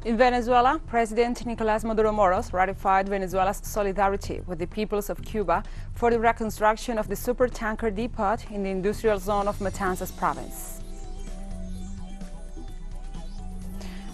In Venezuela, President Nicolás Maduro Moros ratified Venezuela's solidarity with the peoples of Cuba for the reconstruction of the supertanker depot in the industrial zone of Matanzas province.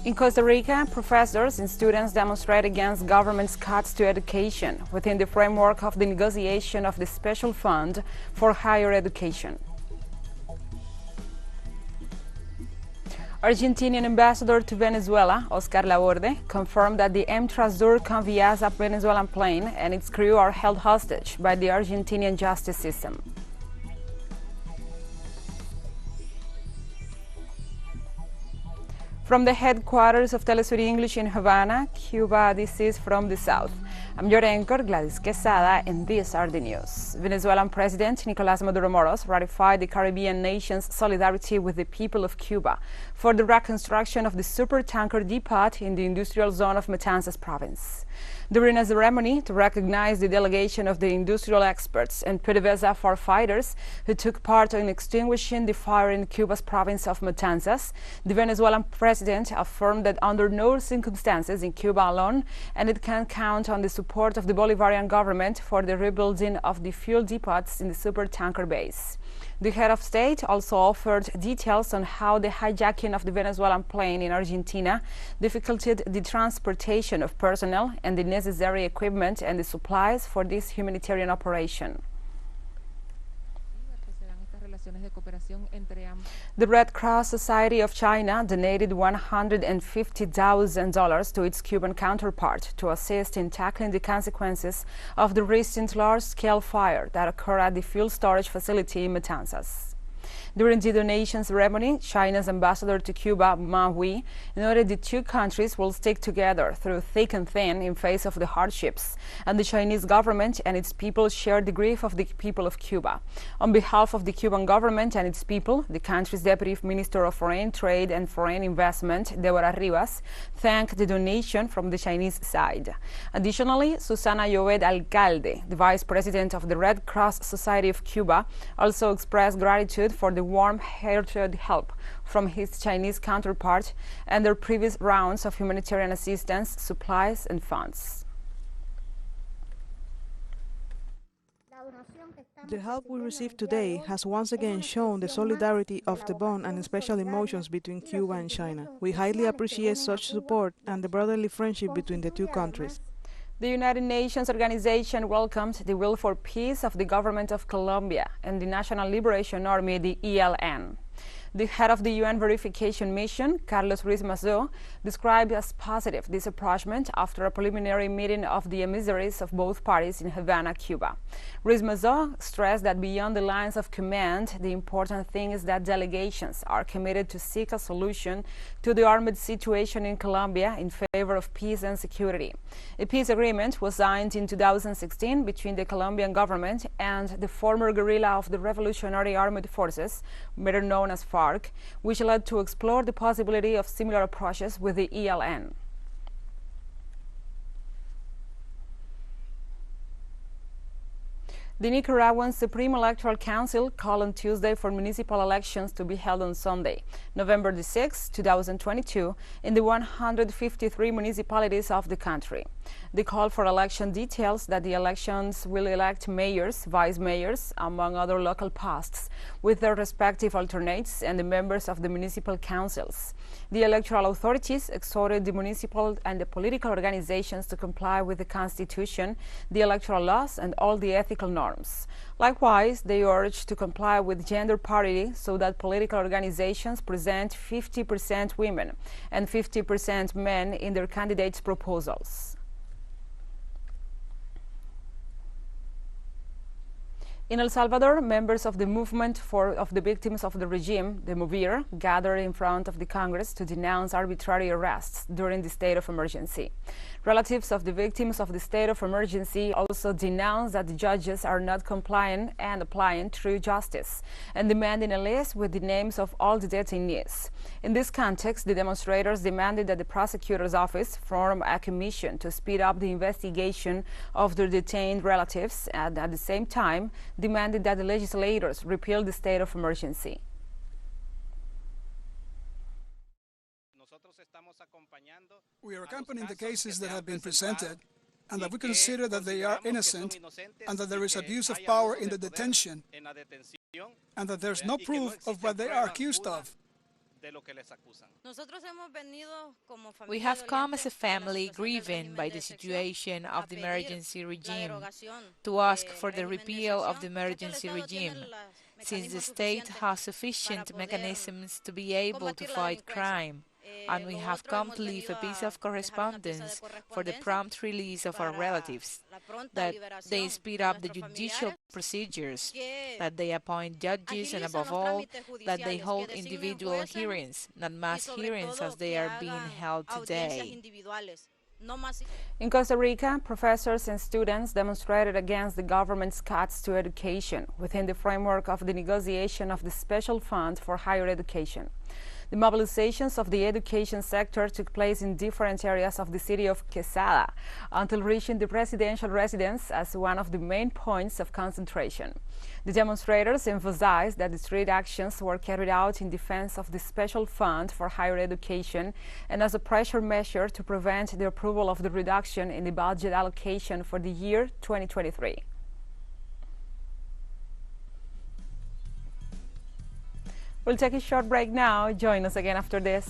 In Costa Rica, professors and students demonstrate against government's cuts to education within the framework of the negotiation of the Special Fund for Higher Education. Argentinian ambassador to Venezuela, Oscar Laborde, confirmed that the TeleSUR Conviasa Venezuelan plane and its crew are held hostage by the Argentinian justice system. From the headquarters of TeleSUR English in Havana, Cuba, this is From the South. I'm your anchor, Gladys Quesada, and these are the news. Venezuelan President Nicolás Maduro Moros ratified the Caribbean nation's solidarity with the people of Cuba for the reconstruction of the supertanker depot in the industrial zone of Matanzas province. During a ceremony to recognize the delegation of the industrial experts and PDVSA firefighters who took part in extinguishing the fire in Cuba's province of Matanzas, the Venezuelan president affirmed that under no circumstances in Cuba alone, and it can count on the support of the Bolivarian government for the rebuilding of the fuel depots in the supertanker base. The head of state also offered details on how the hijacking of the Venezuelan plane in Argentina difficulted the transportation of personnel and the necessary equipment and the supplies for this humanitarian operation. The Red Cross Society of China donated $150,000 to its Cuban counterpart to assist in tackling the consequences of the recent large-scale fire that occurred at the fuel storage facility in Matanzas. During the donation ceremony, China's ambassador to Cuba, Ma Hui, noted the two countries will stick together through thick and thin in face of the hardships, and the Chinese government and its people share the grief of the people of Cuba. On behalf of the Cuban government and its people, the country's Deputy Minister of Foreign Trade and Foreign Investment, Deborah Rivas, thanked the donation from the Chinese side. Additionally, Susana Llobet Alcalde, the Vice President of the Red Cross Society of Cuba, also expressed gratitude for the warm-hearted help from his Chinese counterpart and their previous rounds of humanitarian assistance, supplies, and funds. The help we received today has once again shown the solidarity of the bond and special emotions between Cuba and China. We highly appreciate such support and the brotherly friendship between the two countries. The United Nations organization welcomed the will for peace of the government of Colombia and the National Liberation Army, the ELN. The head of the UN verification mission, Carlos Ruiz Mazo, described as positive this approachment after a preliminary meeting of the emissaries of both parties in Havana, Cuba. Ruiz Mazo stressed that beyond the lines of command, the important thing is that delegations are committed to seek a solution to the armed situation in Colombia in favor of peace and security. A peace agreement was signed in 2016 between the Colombian government and the former guerrilla of the Revolutionary Armed Forces, better known as FARC, which led to explore the possibility of similar approaches with the ELN. The Nicaraguan Supreme Electoral Council called on Tuesday for municipal elections to be held on Sunday, November 6, 2022, in the 153 municipalities of the country. The call for election details that the elections will elect mayors, vice mayors, among other local posts, with their respective alternates and the members of the municipal councils. The electoral authorities exhorted the municipal and the political organizations to comply with the Constitution, the electoral laws, and all the ethical norms. Likewise, they urged to comply with gender parity so that political organizations present 50% women and 50% men in their candidates' proposals. In El Salvador, members of the Movement of the Victims of the Regime, the MOVIR, gathered in front of the Congress to denounce arbitrary arrests during the state of emergency. Relatives of the victims of the state of emergency also denounced that the judges are not compliant and applying true justice, and demanding a list with the names of all the detainees. In this context, the demonstrators demanded that the prosecutor's office form a commission to speed up the investigation of their detained relatives, and at the same time demanded that the legislators repeal the state of emergency. We are accompanying the cases that have been presented and that we consider that they are innocent and that there is abuse of power in the detention and that there's no proof of what they are accused of. We have come as a family grieving by the situation of the emergency regime to ask for the repeal of the emergency regime, since the state has sufficient mechanisms to be able to fight crime, and we have come to leave a piece of correspondence for the prompt release of our relatives, that they speed up the judicial procedures, that they appoint judges, and above all, that they hold individual hearings, not mass hearings as they are being held today. In Costa Rica, professors and students demonstrated against the government's cuts to education within the framework of the negotiation of the Special Fund for Higher Education. The mobilizations of the education sector took place in different areas of the city of Quesada until reaching the presidential residence as one of the main points of concentration. The demonstrators emphasized that the street actions were carried out in defense of the Special Fund for Higher Education and as a pressure measure to prevent the approval of the reduction in the budget allocation for the year 2023. We'll take a short break now. Join us again after this.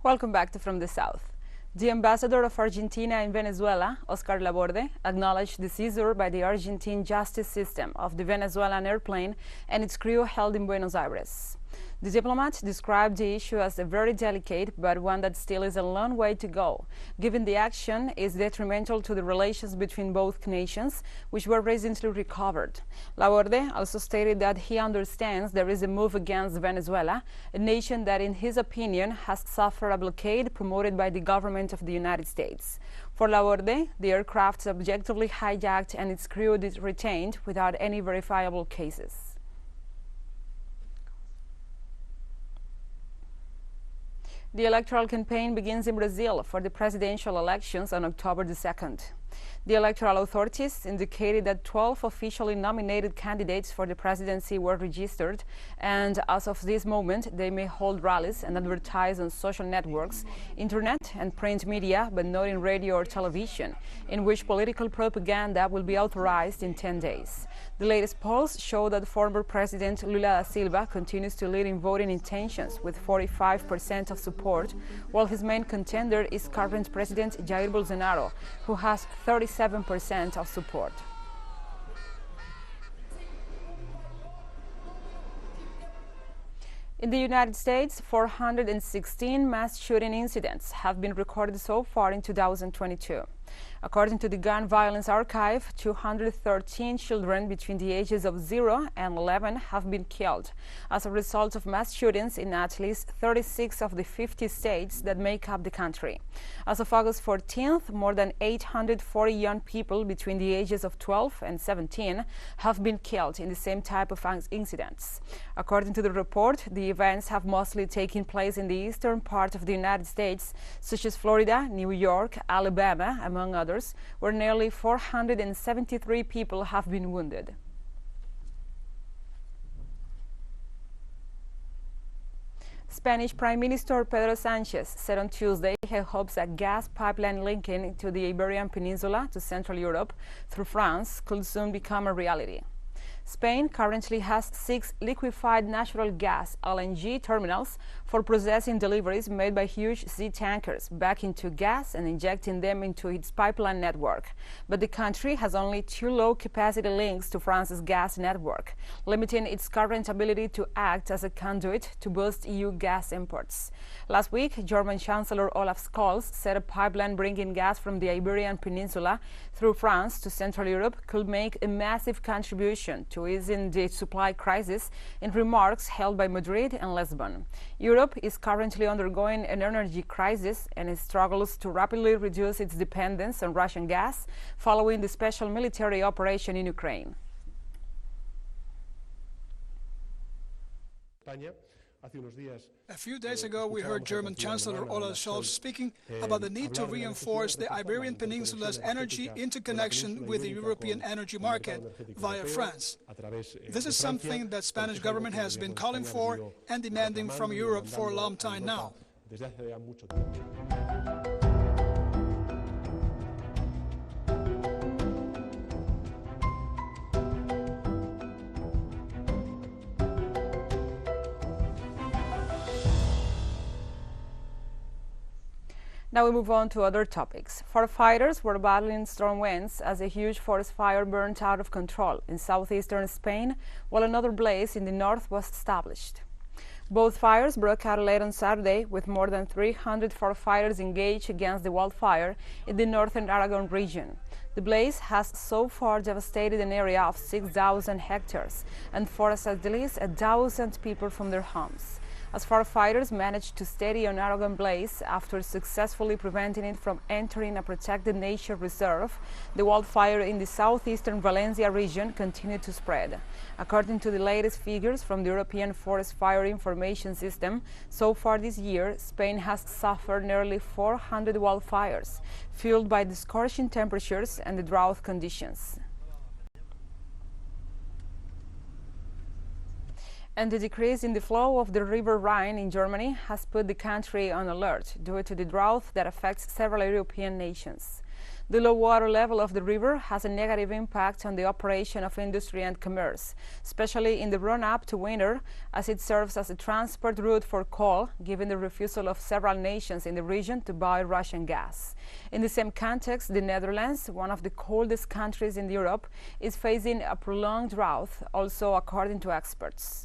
Welcome back to From the South. The ambassador of Argentina in Venezuela, Oscar Laborde, acknowledged the seizure by the Argentine justice system of the Venezuelan airplane and its crew held in Buenos Aires. The diplomat described the issue as a very delicate, but one that still is a long way to go, given the action is detrimental to the relations between both nations, which were recently recovered. Laborde also stated that he understands there is a move against Venezuela, a nation that, in his opinion, has suffered a blockade promoted by the government of the United States. For Laborde, the aircraft objectively hijacked and its crew retained without any verifiable cases. The electoral campaign begins in Brazil for the presidential elections on October the 2nd. The electoral authorities indicated that 12 officially nominated candidates for the presidency were registered, and as of this moment, they may hold rallies and advertise on social networks, internet and print media, but not in radio or television, in which political propaganda will be authorized in 10 days. The latest polls show that former President Lula da Silva continues to lead in voting intentions with 45% of support, while his main contender is current President Jair Bolsonaro, who has 37% of support. In the United States, 416 mass shooting incidents have been recorded so far in 2022. According to the Gun Violence Archive, 213 children between the ages of 0 and 11 have been killed as a result of mass shootings in at least 36 of the 50 states that make up the country. As of August 14th, more than 840 young people between the ages of 12 and 17 have been killed in the same type of incidents. According to the report, the events have mostly taken place in the eastern part of the United States, such as Florida, New York, Alabama, among others, where nearly 473 people have been wounded. Spanish Prime Minister Pedro Sánchez said on Tuesday he hopes a gas pipeline linking to the Iberian Peninsula to Central Europe through France could soon become a reality. Spain currently has 6 liquefied natural gas (LNG) terminals for processing deliveries made by huge sea tankers back into gas and injecting them into its pipeline network. But the country has only 2 low-capacity links to France's gas network, limiting its current ability to act as a conduit to boost EU gas imports. Last week, German Chancellor Olaf Scholz said a pipeline bringing gas from the Iberian Peninsula through France to Central Europe could make a massive contribution to easing the supply crisis in remarks held by Madrid and Lisbon. Europe is currently undergoing an energy crisis and it struggles to rapidly reduce its dependence on Russian gas following the special military operation in Ukraine. A few days ago, we heard German Chancellor Olaf Scholz speaking about the need to reinforce the Iberian Peninsula's energy interconnection with the European energy market via France. This is something that Spanish government has been calling for and demanding from Europe for a long time now. Now we move on to other topics. Firefighters were battling storm winds as a huge forest fire burned out of control in southeastern Spain, while another blaze in the north was established. Both fires broke out late on Saturday, with more than 300 firefighters engaged against the wildfire in the northern Aragon region. The blaze has so far devastated an area of 6,000 hectares and forced at least 1,000 people from their homes, as firefighters managed to steady an Aragon blaze after successfully preventing it from entering a protected nature reserve. The wildfire in the southeastern Valencia region continued to spread. According to the latest figures from the European Forest Fire Information System, so far this year, Spain has suffered nearly 400 wildfires, fueled by the scorching temperatures and the drought conditions. And the decrease in the flow of the river Rhine in Germany has put the country on alert due to the drought that affects several European nations. The low water level of the river has a negative impact on the operation of industry and commerce, especially in the run-up to winter, as it serves as a transport route for coal, given the refusal of several nations in the region to buy Russian gas. In the same context, the Netherlands, one of the coldest countries in Europe, is facing a prolonged drought, also according to experts.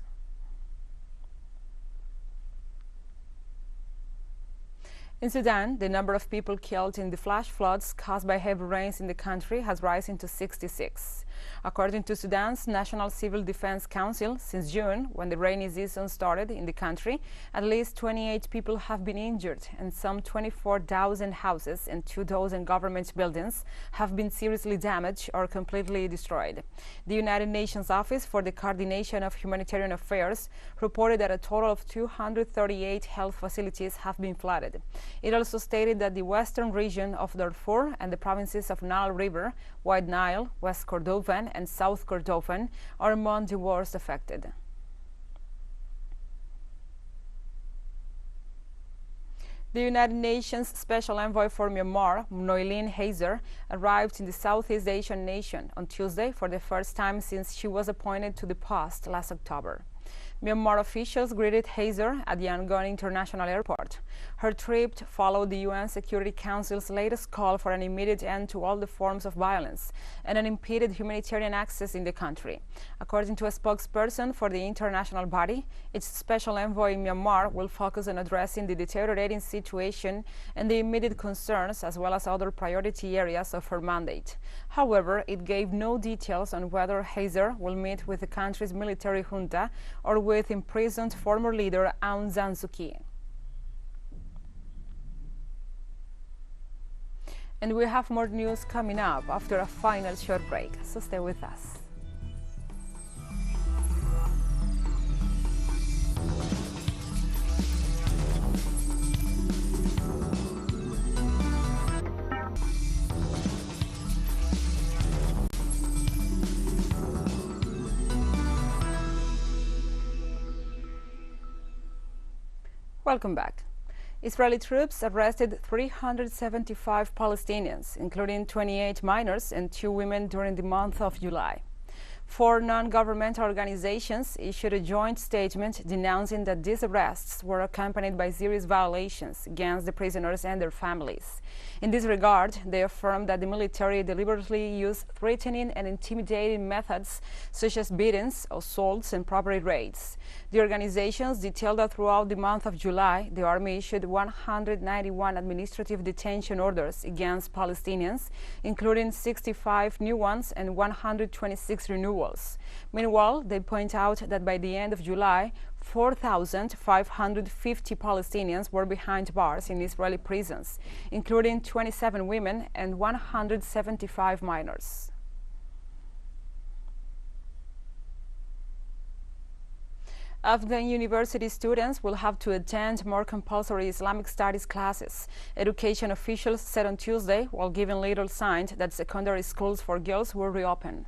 In Sudan, the number of people killed in the flash floods caused by heavy rains in the country has risen to 66. According to Sudan's National Civil Defense Council, since June, when the rainy season started in the country, at least 28 people have been injured and some 24,000 houses and 2,000 government buildings have been seriously damaged or completely destroyed. The United Nations Office for the Coordination of Humanitarian Affairs reported that a total of 238 health facilities have been flooded. It also stated that the western region of Darfur and the provinces of Nile River, White Nile, West Kordofan, and South Kordofan are among the worst affected. The United Nations Special Envoy for Myanmar, Noeleen Heyzer, arrived in the Southeast Asian nation on Tuesday for the first time since she was appointed to the post last October. Myanmar officials greeted Heyzer at the Yangon International Airport. Her trip followed the UN Security Council's latest call for an immediate end to all the forms of violence and unimpeded humanitarian access in the country. According to a spokesperson for the international body, its special envoy in Myanmar will focus on addressing the deteriorating situation and the immediate concerns, as well as other priority areas of her mandate. However, it gave no details on whether Heyzer will meet with the country's military junta or with imprisoned former leader Aung San Suu Kyi. And we have more news coming up after a final short break, so stay with us. Welcome back. Israeli troops arrested 375 Palestinians, including 28 minors and 2 women during the month of July. 4 non-governmental organizations issued a joint statement denouncing that these arrests were accompanied by serious violations against the prisoners and their families. In this regard, they affirmed that the military deliberately used threatening and intimidating methods such as beatings, assaults, and property raids. The organizations detailed that throughout the month of July, the army issued 191 administrative detention orders against Palestinians, including 65 new ones and 126 renewals. Meanwhile, they point out that by the end of July, 4,550 Palestinians were behind bars in Israeli prisons, including 27 women and 175 minors. Afghan university students will have to attend more compulsory Islamic studies classes. Education officials said on Tuesday, while giving little sign that secondary schools for girls will reopen.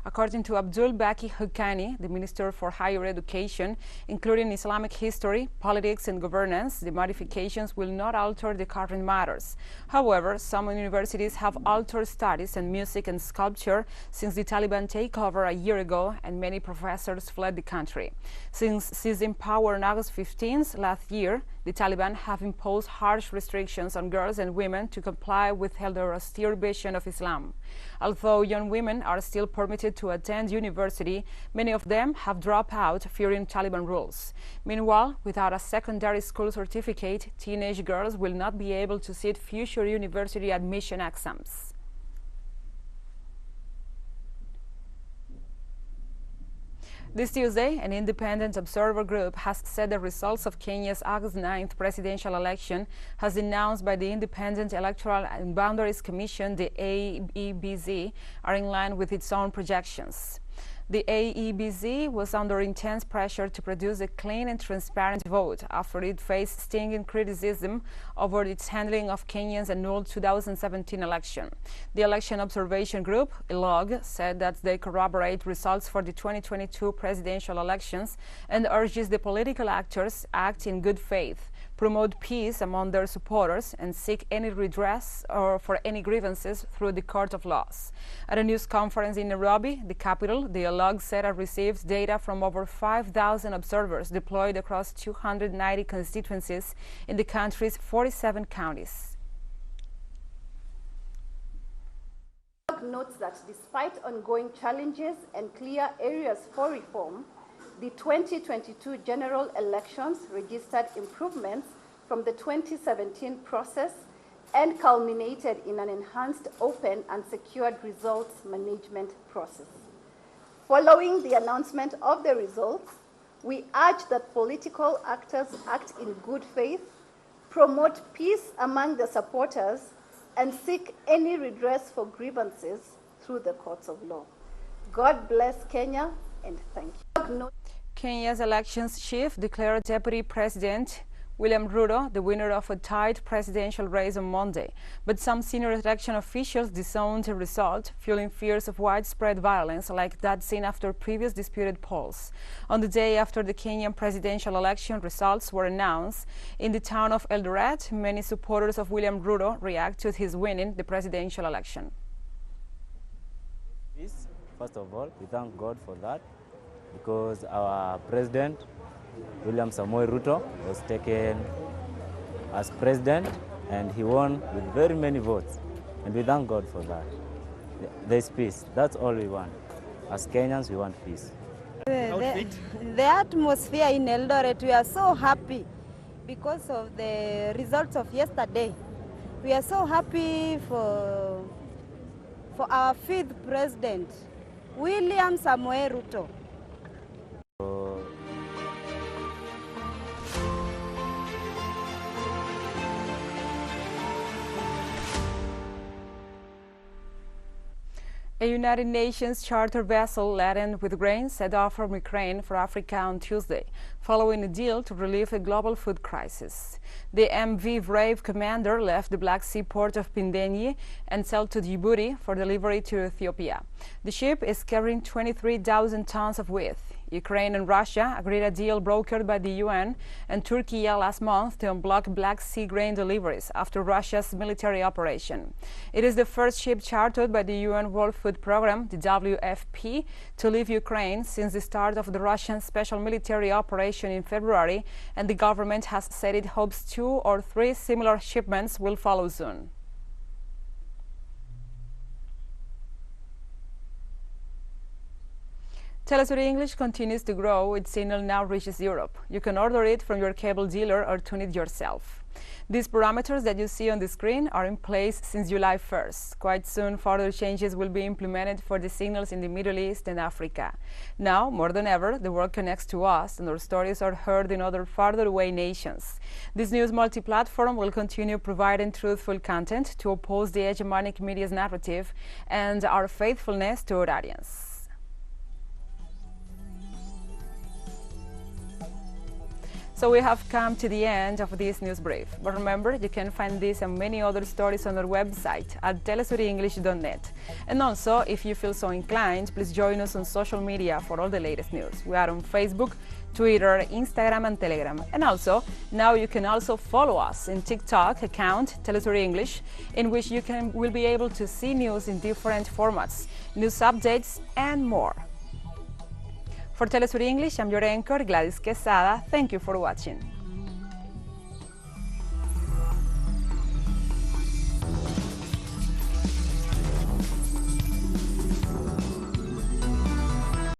According to Abdul Baki Haqqani, the Minister for Higher Education, including Islamic history, politics and governance, the modifications will not alter the current matters. However, some universities have altered studies in music and sculpture since the Taliban takeover a year ago, and many professors fled the country. Since seizing power on August 15th last year, the Taliban have imposed harsh restrictions on girls and women to comply with their austere vision of Islam. Although young women are still permitted to attend university, many of them have dropped out fearing Taliban rules. Meanwhile, without a secondary school certificate, teenage girls will not be able to sit future university admission exams. This Tuesday, an independent observer group has said the results of Kenya's August 9th presidential election, as announced by the Independent Electoral and Boundaries Commission, the AEBZ, are in line with its own projections. The AEBZ was under intense pressure to produce a clean and transparent vote after it faced stinging criticism over its handling of Kenya's annulled 2017 election. The Election Observation Group, ELOG, said that they corroborate results for the 2022 presidential elections and urges the political actors act in good faith, promote peace among their supporters, and seek any redress or for any grievances through the court of laws. At a news conference in Nairobi, the capital, the ELOG said it received data from over 5,000 observers deployed across 290 constituencies in the country's 47 counties. Notes that despite ongoing challenges and clear areas for reform, the 2022 general elections registered improvements from the 2017 process and culminated in an enhanced, open and secured results management process. Following the announcement of the results, we urge that political actors act in good faith, promote peace among the supporters, and seek any redress for grievances through the courts of law. God bless Kenya, and thank you. Kenya's elections chief declared Deputy President William Ruto the winner of a tight presidential race on Monday, but some senior election officials disowned the result, fueling fears of widespread violence like that seen after previous disputed polls. On the day after the Kenyan presidential election results were announced, in the town of Eldoret, many supporters of William Ruto reacted to his winning the presidential election. First of all, we thank God for that, because our president, William Ruto, was taken as president and he won with very many votes. And we thank God for that. There's peace. That's all we want. As Kenyans, we want peace. The atmosphere in Eldoret, we are so happy because of the results of yesterday. We are so happy for our fifth president, William Ruto. A United Nations charter vessel laden with grain set off from Ukraine for Africa on Tuesday, following a deal to relieve a global food crisis. The MV Brave commander left the Black Sea port of Pindenyi and sailed to Djibouti for delivery to Ethiopia. The ship is carrying 23,000 tons of wheat. Ukraine and Russia agreed a deal brokered by the UN and Turkey last month to unblock Black Sea grain deliveries after Russia's military operation. It is the first ship chartered by the UN World Food Programme, the WFP, to leave Ukraine since the start of the Russian special military operation in February, and the government has said it hopes 2 or 3 similar shipments will follow soon. TeleSUR English continues to grow. Its signal now reaches Europe. You can order it from your cable dealer or tune it yourself. These parameters that you see on the screen are in place since July 1st. Quite soon, further changes will be implemented for the signals in the Middle East and Africa. Now, more than ever, the world connects to us and our stories are heard in other farther away nations. This news multi-platform will continue providing truthful content to oppose the hegemonic media's narrative and our faithfulness to our audience. So we have come to the end of this news brief. But remember, you can find this and many other stories on our website at telesurenglish.net. And also, if you feel so inclined, please join us on social media for all the latest news. We are on Facebook, Twitter, Instagram, and Telegram. And also, now you can also follow us in TikTok account, TeleSUR English, in which you will be able to see news in different formats, news updates, and more. For TeleSUR English, I'm your anchor, Gladys Quesada. Thank you for watching.